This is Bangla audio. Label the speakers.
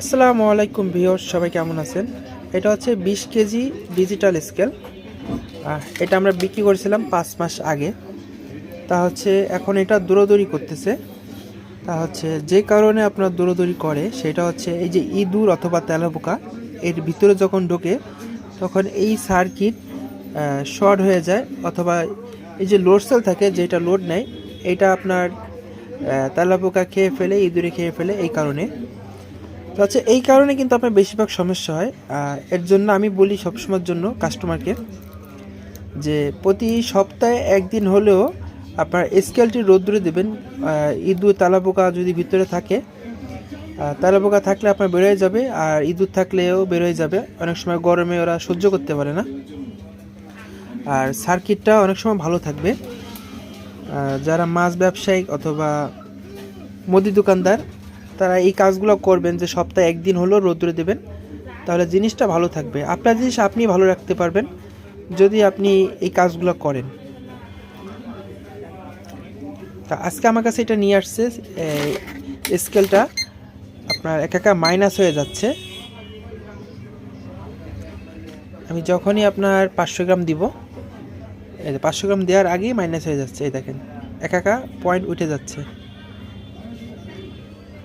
Speaker 1: আসসালামু আলাইকুম ভিউয়ার্স, সবাই কেমন আছেন? এটা হচ্ছে 20 কেজি ডিজিটাল স্কেল। এটা আমরা বিক্রি করেছিলাম 5 মাস আগে। তা হচ্ছে এখন এটা দৌড়াদৌড়ি করতেছে। তা হচ্ছে যে কারণে আপনার দৌড়াদৌড়ি করে সেটা হচ্ছে এই যে ইঁদুর অথবা তেলাপোকা এর ভিতরে যখন ঢোকে তখন এই সার্কিট শর্ট হয়ে যায়, অথবা এই যে লোড সেল থাকে যেটা লোড নেয় এটা আপনার তেলাপোকা খেয়ে ফেলে, ইঁদুরে খেয়ে ফেলে। এই কারণে তো হচ্ছে এই কারণে কিন্তু আপনার বেশিরভাগ সমস্যা হয়। এর জন্য আমি বলি সবসময়ের জন্য কাস্টমারকে যে প্রতি সপ্তাহে একদিন হলেও আপনার স্কেলটি রোদ্দুরে দেবেন। ইঁদুর তেলাপোকা যদি ভিতরে থাকে, তেলাপোকা থাকলে আপনার বেরোয় যাবে, আর ইঁদুর থাকলেও বেরোয় যাবে। অনেক সময় গরমে ওরা সহ্য করতে পারে না, আর সার্কিটটা অনেক সময় ভালো থাকবে। যারা মাছ ব্যবসায়িক অথবা মুদি দোকানদার তারা এই কাজগুলো করবেন, যে সপ্তাহে একদিন হলেও রোদ্দুরে দেবেন, তাহলে জিনিসটা ভালো থাকবে। আপনার জিনিস আপনি ভালো রাখতে পারবেন যদি আপনি এই কাজগুলো করেন। তা আজকে আমার কাছে এটা নিয়ে আসছে, স্কেলটা আপনার একা মাইনাস হয়ে যাচ্ছে। আমি যখনই আপনার 500 গ্রাম দিব, এই যে 500 গ্রাম দেওয়ার আগেই মাইনাস হয়ে যাচ্ছে। এই দেখেন একা পয়েন্ট উঠে যাচ্ছে।